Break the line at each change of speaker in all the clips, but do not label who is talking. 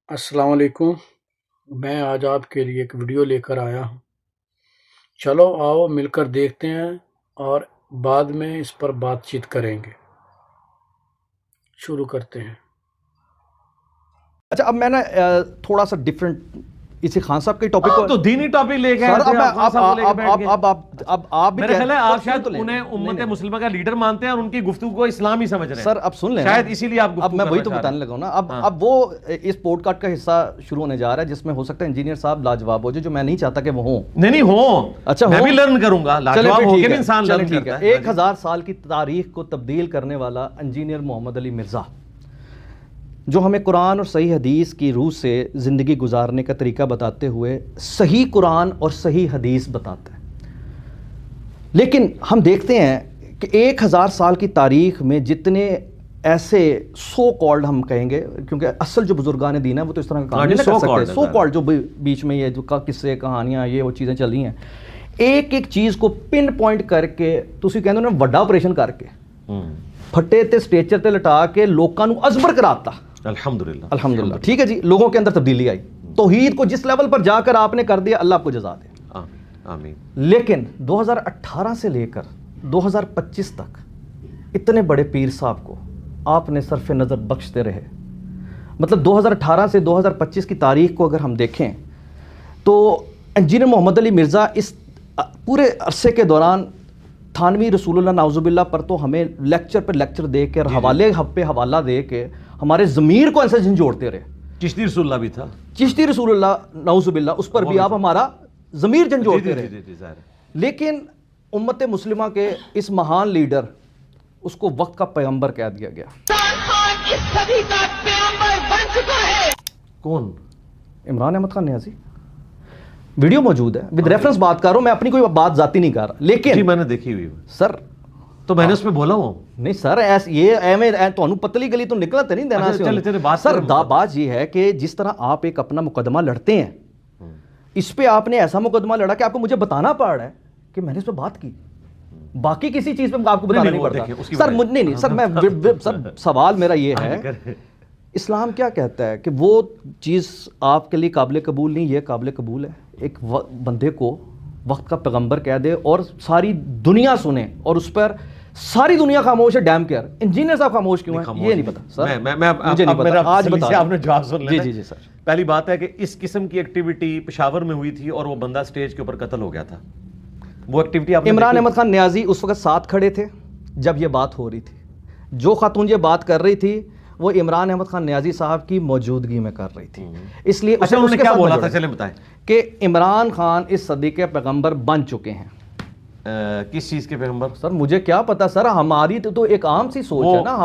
السلام علیکم۔ میں آج آپ کے لیے ایک ویڈیو لے کر آیا ہوں۔ چلو آؤ مل کر دیکھتے ہیں اور بعد میں اس پر بات چیت کریں گے۔ شروع کرتے ہیں۔
اچھا اب میں نے تھوڑا سا ڈیفرنٹ اسی خان صاحب کے ٹاپک کو
تو دینی ٹاپک لے گئے
اب
میرے خیال ہے آپ شاید انہیں امت مسلمہ کا لیڈر مانتے ہیں اور ان کی گفتگو کو اسلام ہی سمجھ رہے ہیں۔
سر اب سن لیں،
شاید اسی لیے آپ
اب میں وہی تو بتانے لگا ہوں نا۔ اب وہ اس پوڈ کاسٹ کا حصہ شروع ہونے جا رہا ہے جس میں ہو سکتا ہے انجینئر صاحب لاجواب ہو جائے، جو میں نہیں چاہتا کہ وہ ہوں۔
نہیں ہوں،
اچھا
میں بھی لرن کروں گا، لاجواب ہو کے بھی انسان لرن کرتا ہے۔
1000 سال کی تاریخ کو تبدیل کرنے والا انجینئر محمد علی مرزا، جو ہمیں قرآن اور صحیح حدیث کی روح سے زندگی گزارنے کا طریقہ بتاتے ہوئے صحیح قرآن اور صحیح حدیث بتاتا ہے۔ لیکن ہم دیکھتے ہیں کہ 1000 سال کی تاریخ میں جتنے ایسے سو کالڈ ہم کہیں گے، کیونکہ اصل جو بزرگان دین ہے وہ تو اس طرح کا کام نہیں کر سکتے، سو کالڈ جو بیچ میں یہ جو قصے کہانیاں یہ وہ چیزیں چل رہی ہیں، ایک ایک چیز کو پن پوائنٹ کر کے تسی کہندے ہو نا بڑا آپریشن کر کے پھٹے تے سٹیچر تے لٹا کے لوکاں نو ازبر کراتا۔ الحمدللہ ٹھیک ہے جی، لوگوں کے اندر تبدیلی آئی، توحید کو جس لیول پر جا کر آپ نے کر دیا، اللہ آپ کو جزا دے
آمین۔
لیکن 2018 سے لے کر 2025 تک اتنے بڑے پیر صاحب کو آپ نے صرف نظر بخشتے رہے۔ مطلب 2018 سے 2025 کی تاریخ کو اگر ہم دیکھیں تو انجینئر محمد علی مرزا اس پورے عرصے کے دوران تھانوی رسول اللہ نعوذ باللہ پر تو ہمیں لیکچر پہ لیکچر دے کے اور حوالے پہ حوالہ دے کے ہمارے ضمیر کو ایسے جھنجھوڑتے رہے۔
چشتی رسول اللہ بھی تھا،
چشتی رسول اللہ نعوذ باللہ، اس پر بھی آپ ہمارا ضمیر جھنجھوڑتے رہے۔ لیکن امت مسلمہ کے اس مہان لیڈر، اس کو وقت کا پیغمبر کہہ دیا گیا۔
اس صدی کا پیغمبر بن چکا ہے۔
کون؟ عمران احمد خان نیازی۔ ویڈیو موجود ہے، ود ریفرنس بات کر رہا ہوں، میں اپنی کوئی بات ذاتی نہیں کر رہا، لیکن
جی میں نے دیکھی ہوئی
سر
تو میں نے اس میں بولا ہوں
نہیں سر، یہ ایویں تانوں پتلی گلی تو نکلا تو نہیں دینا سر۔ بات یہ ہے کہ جس طرح آپ ایک اپنا مقدمہ لڑتے ہیں، اس پہ آپ نے ایسا مقدمہ لڑا کہ آپ کو مجھے بتانا پڑ رہا ہے کہ میں نے اس پہ بات کی، باقی کسی چیز پہ آپ کو بتانا نہیں پڑتا سر۔ نہیں سر، میں سوال میرا یہ ہے، اسلام کیا کہتا ہے کہ وہ چیز آپ کے لیے قابل قبول نہیں، یہ قابل قبول ہے؟ ایک بندے کو وقت کا پیغمبر کہہ دے اور ساری دنیا سنے اور اس پر ساری دنیا خاموش ہے، ڈیم کیئر انجینئر صاحب خاموش کیوں ہیں یہ نہیں پتا سر، مجھے نہیں پتا، آج بتا
آپ نے جواب سن لینا۔
جی سر۔
پہلی بات ہے کہ اس قسم کی ایکٹیویٹی پشاور میں ہوئی تھی اور وہ بندہ سٹیج کے اوپر قتل ہو گیا تھا۔ وہ ایکٹیویٹی
عمران احمد خان نیازی اس وقت ساتھ کھڑے تھے جب یہ بات ہو رہی تھی، جو خاتون یہ بات کر رہی تھی وہ عمران احمد خان نیازی صاحب کی موجودگی میں کر رہی تھی، اس لیے
انہوں نے کیا بولا تھا چلیں بتائیں
کہ عمران خان اس صدی کے پیغمبر بن چکے ہیں۔
کس چیز کے پیغمبر؟
سر مجھے کیا پتا سر، ہماری تو ایک عام سی سوچ ہے نا،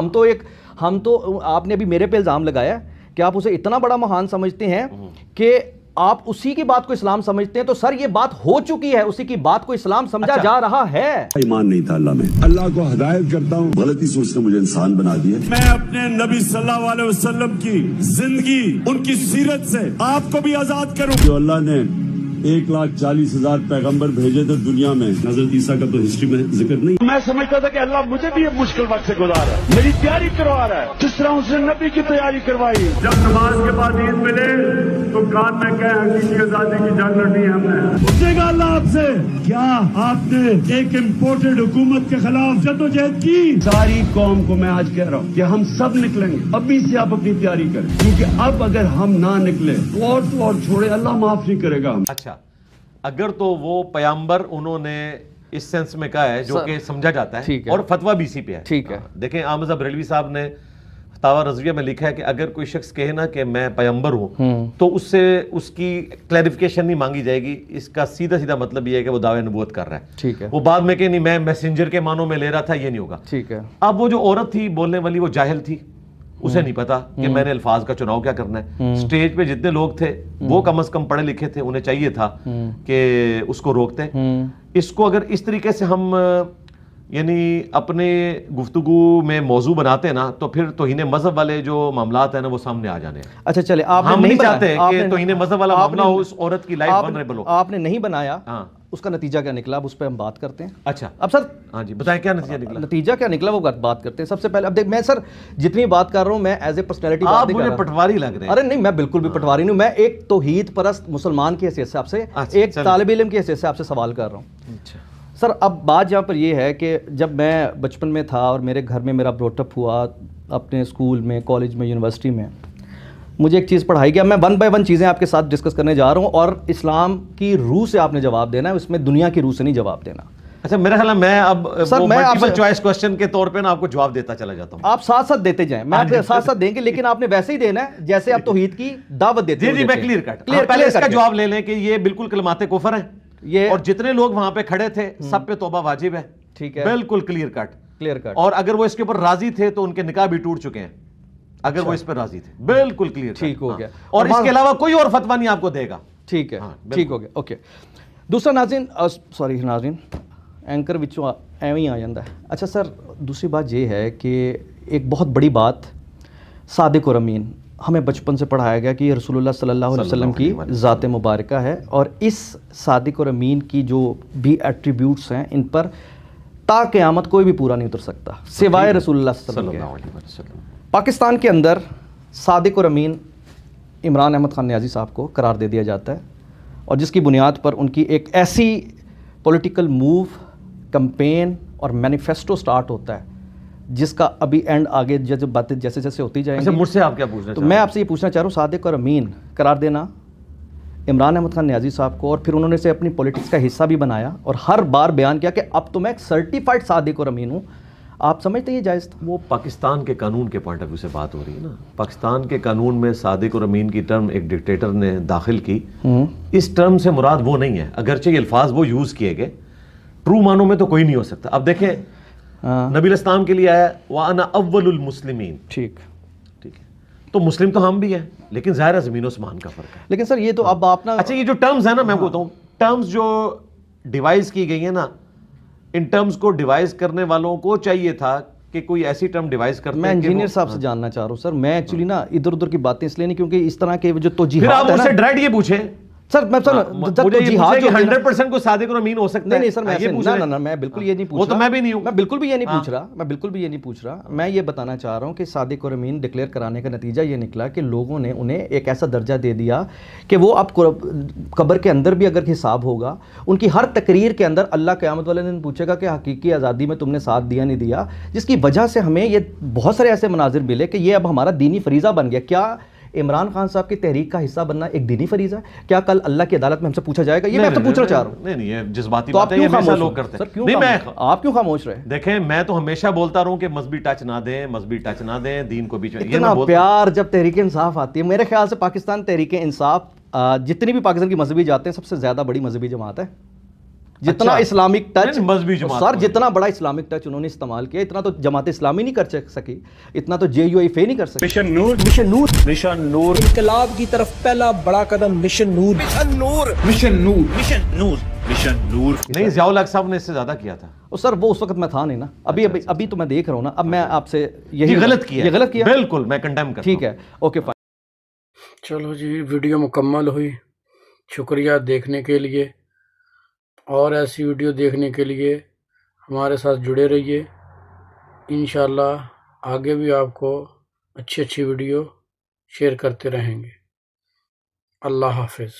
ہم تو آپ نے ابھی میرے پہ الزام لگایا کہ آپ اسے اتنا بڑا مہان سمجھتے ہیں کہ آپ اسی کی بات کو اسلام سمجھتے ہیں، تو سر یہ بات ہو چکی ہے، اسی کی بات کو اسلام سمجھا جا رہا ہے۔
ایمان نہیں تھا اللہ میں، اللہ کو ہدایت کرتا ہوں، غلطی سوچ نے مجھے انسان بنا دیا۔ میں اپنے نبی صلی اللہ علیہ وسلم کی زندگی، ان کی سیرت سے آپ کو بھی آزاد کروں۔ جو اللہ نے 1,40,000 پیغمبر بھیجے تھے دنیا میں، حضرت عیسیٰ کا تو ہسٹری میں ذکر نہیں۔ میں سمجھتا تھا کہ اللہ مجھے بھی ایک مشکل وقت سے گزار رہا ہے، میری تیاری کروا رہا ہے، جس طرح اس نے نبی کی تیاری کروائی۔ جب نماز کے بعد عید ملے تو کان میں کہے حقیقی آزادی کی جنگ لڑنی ہے ہم نے۔ پوچھے گا اللہ آپ سے، کیا آپ نے ایک امپورٹڈ حکومت کے خلاف جدوجہد کی؟ ساری قوم کو میں آج کہہ رہا ہوں کہ ہم سب نکلیں گے، ابھی سے آپ اپنی تیاری کریں، کیونکہ اب اگر ہم نہ نکلے تو اور چھوڑے، اللہ معاف نہیں کرے گا۔
اچھا اگر تو وہ پیغمبر انہوں نے اس سینس میں کہا ہے جو کہ سمجھا جاتا ہے اور فتویٰ بھی اسی پہ ہے، ٹھیک ہے۔ دیکھیں احمد بریلوی صاحب نے فتاویٰ رضویہ میں لکھا ہے کہ اگر کوئی شخص کہے نا کہ میں پیغمبر ہوں تو اس سے اس کی کلیریفیکیشن نہیں مانگی جائے گی، اس کا سیدھا سیدھا مطلب یہ ہے کہ وہ دعوے نبوت کر رہا ہے، ٹھیک ہے۔ وہ بعد میں کہ نہیں میں میسنجر کے معنوں میں لے رہا تھا، یہ نہیں ہوگا، ٹھیک ہے۔ اب وہ جو عورت تھی بولنے والی، وہ جاہل تھی، اسے نہیں پتا کہ میں نے الفاظ کا چناؤ کیا کرنا ہے۔ سٹیج پہ جتنے لوگ تھے وہ کم از کم پڑھے لکھے تھے، انہیں چاہیے تھا کہ اس کو روکتے۔ اس کو اگر اس طریقے سے ہم یعنی اپنے گفتگو میں موضوع بناتے ہیں نا تو پھر توہین مذہب والے جو معاملات ہیں نا وہ سامنے آ جانے ہیں۔
اچھا چلے،
ہم نہیں چاہتے کہ توہین مذہب والا معاملہ ہو، اس عورت کی لائف ونریبل ہو۔
آپ نے نہیں بنایا، اس کا نتیجہ کیا نکلا اب اس پہ ہم بات کرتے ہیں.
اچھا
اب سر
ہاں جی بتائیں کیا نتیجہ نکلا.
نتیجہ کیا نکلا وہ بات کرتے ہیں. سب سے پہلے اب دیکھ میں سر جتنی بات کر رہا ہوں میں ایز اے پرسنالٹی بات نہیں کر رہا.
آپ مجھے پٹواری لگ رہے ہیں.
ارے نہیں میں بالکل بھی پٹواری نہیں ہوں. میں ایک توحید پرست مسلمان کی حیثیت سے آپ سے, ایک طالب علم کی حیثیت سے آپ سے سوال کر رہا ہوں. سر اب بات جہاں پر یہ ہے کہ جب میں بچپن میں تھا اور میرے گھر میں میرا بروٹ اپ ہوا اپنے اسکول میں, کالج میں, یونیورسٹی میں, مجھے ایک چیز پڑھائی گیا. میں 1 بائی 1 چیزیں آپ کے ساتھ ڈسکس کرنے جا رہا ہوں اور اسلام کی روح سے آپ نے جواب دینا ہے, اس میں دنیا کی روح سے نہیں جواب دینا.
اچھا میرا خیال ہے میں اب ملٹیپل چوائس کوسچن کے طور پہ نا آپ کو جواب دیتا چلا جاتا ہوں.
آپ ساتھ ساتھ دیتے جائیں, میں آپ کے ساتھ ساتھ دیں گے, لیکن آپ نے ویسے ہی دینا ہے جیسے آپ توحید کی دعوت دیتے ہیں.
جی میں کلیئر کٹ پہلے اس کا جواب لے لیں کہ یہ بالکل کلمات کفر ہیں یہ, اور جتنے لوگ وہاں پہ کھڑے تھے سب پہ توبہ واجب ہے.
ٹھیک ہے
بالکل کلیئر کٹ. اور اگر وہ اس کے اوپر راضی تھے تو ان کے نکاح بھی ٹوٹ چکے ہیں اگر وہ اس پہ راضی تھے. بالکل کلیئر.
ٹھیک ہو گیا.
اور اس کے علاوہ کوئی اور فتویٰ نہیں آپ کو دے گا.
ٹھیک ہے ٹھیک ہو گیا. اوکے دوسرا ناظرین سوری ناظرین اینکر وچوں ایویں ہی آ جاتا ہے. اچھا سر دوسری بات یہ ہے کہ ایک بہت بڑی بات صادق اور امین ہمیں بچپن سے پڑھایا گیا کہ یہ رسول اللہ صلی اللہ علیہ وسلم کی ذات مبارکہ ہے, اور اس صادق اور امین کی جو بھی ایٹریبیوٹس ہیں ان پر تا قیامت کوئی بھی پورا نہیں اتر سکتا سوائے رسول اللہ صلی اللہ علیہ وسلم. پاکستان کے اندر صادق اور امین عمران احمد خان نیازی صاحب کو قرار دے دیا جاتا ہے, اور جس کی بنیاد پر ان کی ایک ایسی پولیٹیکل موو, کمپین اور مینیفیسٹو سٹارٹ ہوتا ہے جس کا ابھی اینڈ آگے جب باتیں جیسے جیسے ہوتی جائیں گی.
مجھ سے آپ کیا پوچھنا چاہتے ہیں؟
تو میں آپ سے یہ پوچھنا چاہ رہا ہوں صادق اور امین قرار دینا عمران احمد خان نیازی صاحب کو, اور پھر انہوں نے اسے اپنی پولیٹکس کا حصہ بھی بنایا اور ہر بار بیان کیا کہ اب تو میں ایک سرٹیفائڈ صادق اور امین ہوں. آپ سمجھتے ہیں یہ جائز تھا؟
وہ پاکستان کے قانون کے پوائنٹ آف ویو سے بات ہو رہی ہے نا. پاکستان کے قانون میں صادق اور امین کی ٹرم ایک ڈکٹیٹر نے داخل کی. اس ٹرم سے مراد وہ نہیں ہے, اگرچہ یہ الفاظ وہ یوز کیے گئے, ٹرو معنوں میں تو کوئی نہیں ہو سکتا. اب دیکھیں نبی الاسلام کے لیے آیا وَأَنَا أَوَّلُ الْمُسْلِمِينَ.
ٹھیک
ٹھیک ہے, تو مسلم تو ہم بھی ہیں, لیکن ظاہر ہے زمین و اسمان کا فرق ہے.
لیکن سر یہ تو اب آپ نا
اچھا یہ جو ٹرمز ہیں نا میں بتاؤں, ٹرمز جو ڈیوائز کی گئی ہیں نا, ان ٹرمز کو ڈیوائز کرنے والوں کو چاہیے تھا کہ کوئی ایسی ٹرم ڈیوائز کرتے ہیں.
میں انجینئر صاحب سے جاننا چاہ رہا ہوں سر, میں ایکچولی نا ادھر ادھر کی باتیں اس لیے نہیں کیونکہ اس طرح کے جو توجیحات
ہیں نا, پھر آپ مجھ سے ڈائریکٹ یہ پوچھیں
سر, میں
توجیحات جو 100% کو صادق اور امین ہو سکتا ہے.
نہیں سر میں بالکل یہ نہیں پوچھ رہا.
وہ تو میں بھی نہیں ہوں,
میں بالکل بھی یہ نہیں پوچھ رہا. میں یہ بتانا چاہ رہا ہوں کہ صادق اور امین ڈکلیئر کرانے کا نتیجہ یہ نکلا کہ لوگوں نے انہیں ایک ایسا درجہ دے دیا کہ وہ اب قبر کے اندر بھی اگر حساب ہوگا ان کی ہر تقریر کے اندر اللہ قیامت والے دن پوچھے گا کہ حقیقی آزادی میں تم نے ساتھ دیا نہیں دیا, جس کی وجہ سے ہمیں یہ بہت سارے ایسے مناظر ملے کہ یہ اب ہمارا دینی فریضہ بن گیا. کیا عمران خان صاحب کی تحریک کا حصہ بننا ایک دینی فریضہ ہے؟ کیا کل اللہ کی عدالت میں ہم سے پوچھا جائے گا؟ یہ میں آپ سے پوچھنا چاہ رہا ہوں.
نہیں یہ جذباتی باتیں یہ ہمیشہ لوگ کرتے ہیں. نہیں میں
آپ کیوں خاموش رہے؟
دیکھیں میں تو ہمیشہ بولتا رہوں کہ مذہبی ٹچ نہ دیں, دین کو بیچ میں.
اتنا پیار جب تحریک انصاف آتی ہے, میرے خیال سے پاکستان تحریک انصاف جتنی بھی پاکستان کی مذہبی جاتے ہیں سب سے زیادہ بڑی مذہبی جماعت ہے. جتنا اسلامک ٹچ سر, جتنا بڑا اسلامک ٹچ انہوں نے استعمال کیا, اتنا تو جماعت اسلامی نہیں کر سکی, اتنا تو JUIF نہیں کر سکی.
مشن نور انقلاب کی طرف پہلا بڑا قدم. مشن نور
نہیں, ضیاء الحق صاحب نے اس سے زیادہ کیا تھا.
سر وہ اس وقت میں تھا نہیں نا, ابھی تو میں دیکھ رہا ہوں نا. اب میں آپ سے یہی
غلط کیا بالکل میں کنڈیم کرتا ہوں.
ٹھیک ہے اوکے فائن.
چلو جی ویڈیو مکمل ہوئی, شکریہ دیکھنے کے لیے, اور ایسی ویڈیو دیکھنے کے لیے ہمارے ساتھ جڑے رہیے. انشاءاللہ آگے بھی آپ کو اچھی ویڈیو شیئر کرتے رہیں گے. اللہ حافظ.